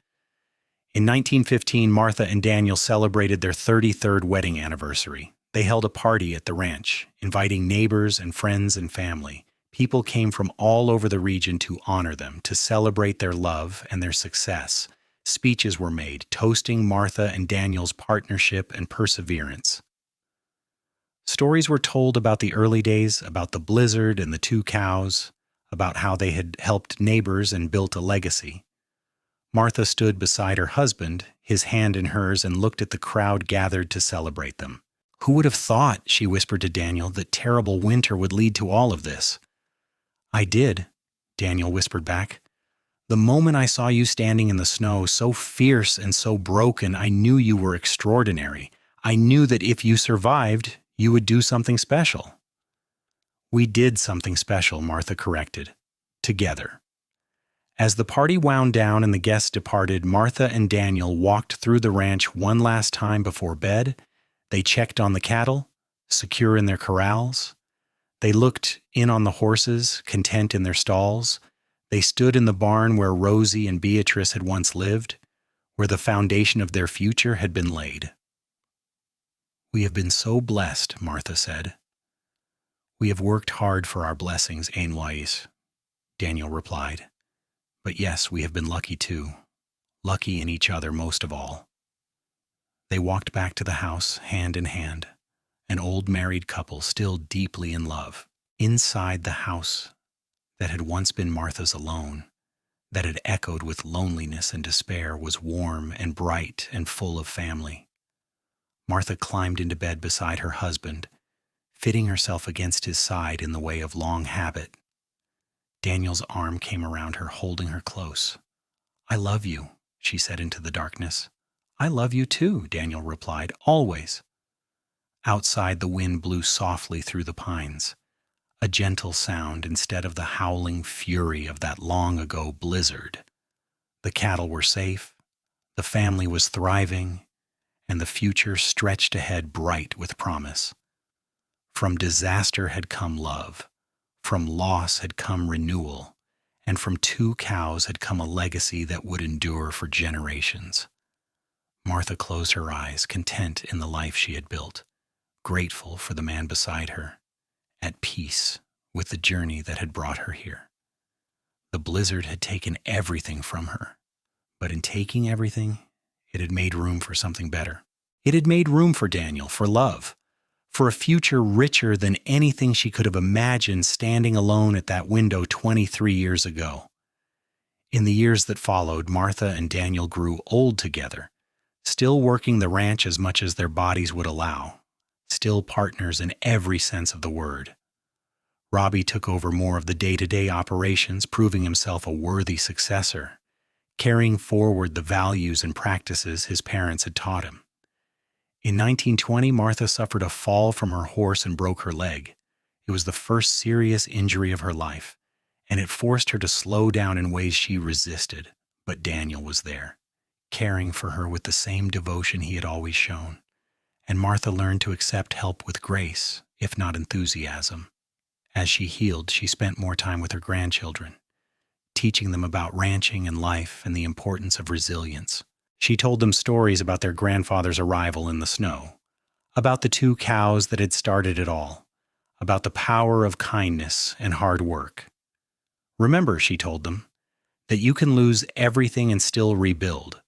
S1: In 1915, Martha and Daniel celebrated their 33rd wedding anniversary. They held a party at the ranch, inviting neighbors and friends and family. People came from all over the region to honor them, to celebrate their love and their success. Speeches were made, toasting Martha and Daniel's partnership and perseverance. Stories were told about the early days, about the blizzard and the 2 cows, about how they had helped neighbors and built a legacy. Martha stood beside her husband, his hand in hers, and looked at the crowd gathered to celebrate them. "Who would have thought," she whispered to Daniel, "that terrible winter would lead to all of this?" "I did," Daniel whispered back. "The moment I saw you standing in the snow, so fierce and so broken, I knew you were extraordinary. I knew that if you survived, you would do something special." "We did something special," Martha corrected. "Together." As the party wound down and the guests departed, Martha and Daniel walked through the ranch one last time before bed. They checked on the cattle, secure in their corrals. They looked in on the horses, content in their stalls. They stood in the barn where Rosie and Beatrice had once lived, where the foundation of their future had been laid. "We have been so blessed," Martha said. "We have worked hard for our blessings, Ainwais," Daniel replied. "But yes, we have been lucky too. Lucky in each other most of all." They walked back to the house, hand in hand, an old married couple still deeply in love. Inside the house that had once been Martha's alone, that had echoed with loneliness and despair, was warm and bright and full of family. Martha climbed into bed beside her husband, fitting herself against his side in the way of long habit. Daniel's arm came around her, holding her close. "I love you," she said into the darkness. "I love you too," Daniel replied, "always." Outside, the wind blew softly through the pines, a gentle sound instead of the howling fury of that long-ago blizzard. The cattle were safe, the family was thriving, and the future stretched ahead bright with promise. From disaster had come love, from loss had come renewal, and from 2 cows had come a legacy that would endure for generations. Martha closed her eyes, content in the life she had built, grateful for the man beside her, at peace with the journey that had brought her here. The blizzard had taken everything from her, but in taking everything, it had made room for something better. It had made room for Daniel, for love, for a future richer than anything she could have imagined standing alone at that window 23 years ago. In the years that followed, Martha and Daniel grew old together, still working the ranch as much as their bodies would allow, still partners in every sense of the word. Robbie took over more of the day-to-day operations, proving himself a worthy successor, carrying forward the values and practices his parents had taught him. In 1920, Martha suffered a fall from her horse and broke her leg. It was the first serious injury of her life, and it forced her to slow down in ways she resisted. But Daniel was there, caring for her with the same devotion he had always shown. And Martha learned to accept help with grace, if not enthusiasm. As she healed, she spent more time with her grandchildren, teaching them about ranching and life and the importance of resilience. She told them stories about their grandfather's arrival in the snow, about the 2 cows that had started it all, about the power of kindness and hard work. Remember, she told them, that you can lose everything and still rebuild.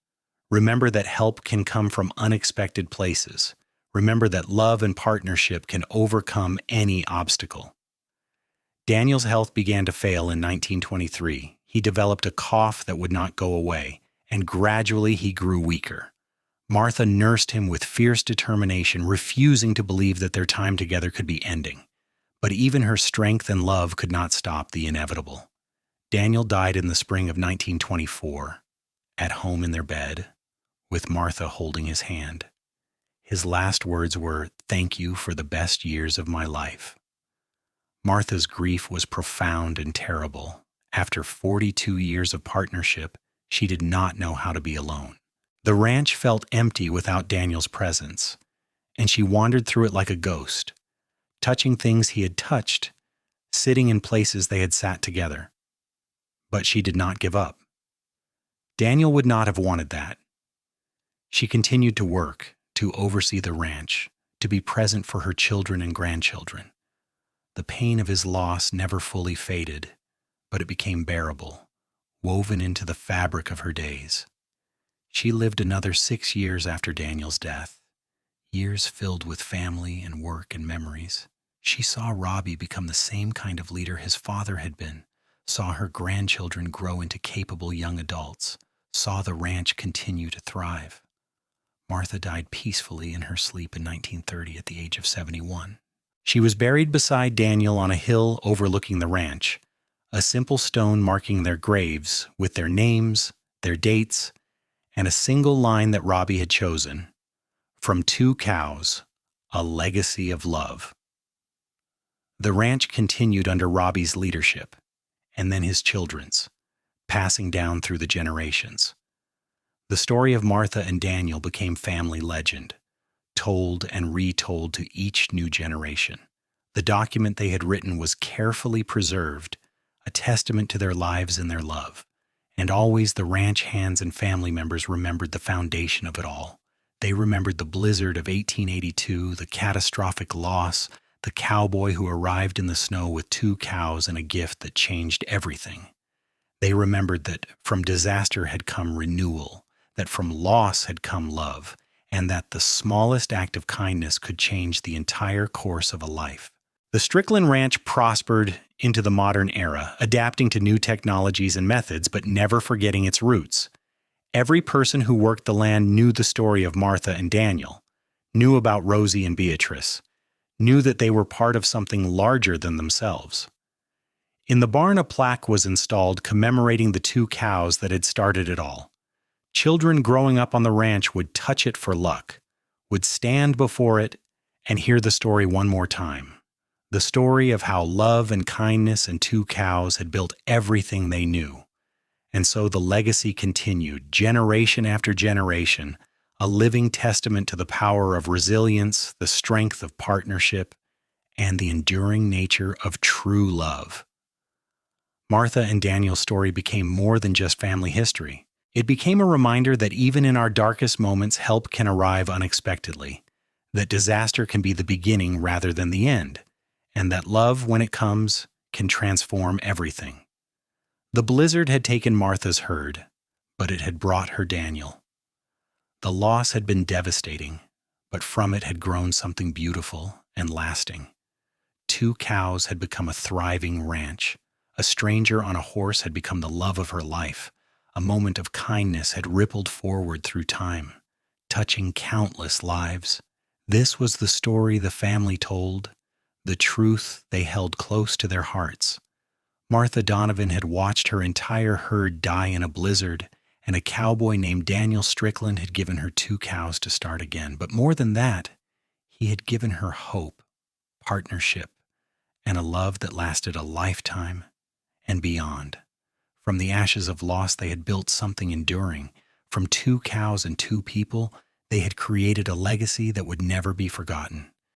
S1: Remember that help can come from unexpected places. Remember that love and partnership can overcome any obstacle. Daniel's health began to fail in 1923. He developed a cough that would not go away, and gradually he grew weaker. Martha nursed him with fierce determination, refusing to believe that their time together could be ending. But even her strength and love could not stop the inevitable. Daniel died in the spring of 1924, at home in their bed, with Martha holding his hand. His last words were, "Thank you for the best years of my life." Martha's grief was profound and terrible. After 42 years of partnership, she did not know how to be alone. The ranch felt empty without Daniel's presence, and she wandered through it like a ghost, touching things he had touched, sitting in places they had sat together. But she did not give up. Daniel would not have wanted that. She continued to work, to oversee the ranch, to be present for her children and grandchildren. The pain of his loss never fully faded, but it became bearable, woven into the fabric of her days. She lived another 6 years after Daniel's death, years filled with family and work and memories. She saw Robbie become the same kind of leader his father had been, saw her grandchildren grow into capable young adults, saw the ranch continue to thrive. Martha died peacefully in her sleep in 1930 at the age of 71. She was buried beside Daniel on a hill overlooking the ranch, a simple stone marking their graves with their names, their dates, and a single line that Robbie had chosen, "From 2 cows, a legacy of love." The ranch continued under Robbie's leadership, and then his children's, passing down through the generations. The story of Martha and Daniel became family legend, told and retold to each new generation. The document they had written was carefully preserved, a testament to their lives and their love. And always the ranch hands and family members remembered the foundation of it all. They remembered the blizzard of 1882, the catastrophic loss, the cowboy who arrived in the snow with 2 cows and a gift that changed everything. They remembered that from disaster had come renewal, that from loss had come love, and that the smallest act of kindness could change the entire course of a life. The Strickland Ranch prospered into the modern era, adapting to new technologies and methods, but never forgetting its roots. Every person who worked the land knew the story of Martha and Daniel, knew about Rosie and Beatrice, knew that they were part of something larger than themselves. In the barn, a plaque was installed commemorating the 2 cows that had started it all. Children growing up on the ranch would touch it for luck, would stand before it and hear the story one more time. The story of how love and kindness and 2 cows had built everything they knew. And so the legacy continued, generation after generation, a living testament to the power of resilience, the strength of partnership, and the enduring nature of true love. Martha and Daniel's story became more than just family history. It became a reminder that even in our darkest moments, help can arrive unexpectedly, that disaster can be the beginning rather than the end, and that love, when it comes, can transform everything. The blizzard had taken Martha's herd, but it had brought her Daniel. The loss had been devastating, but from it had grown something beautiful and lasting. 2 cows had become a thriving ranch. A stranger on a horse had become the love of her life. A moment of kindness had rippled forward through time, touching countless lives. This was the story the family told. the truth they held close to their hearts. Martha Donovan had watched her entire herd die in a blizzard, and a cowboy named Daniel Strickland had given her 2 cows to start again. But more than that, he had given her hope, partnership, and a love that lasted a lifetime and beyond. From the ashes of loss, they had built something enduring. From 2 cows and 2 people, they had created a legacy that would never be forgotten.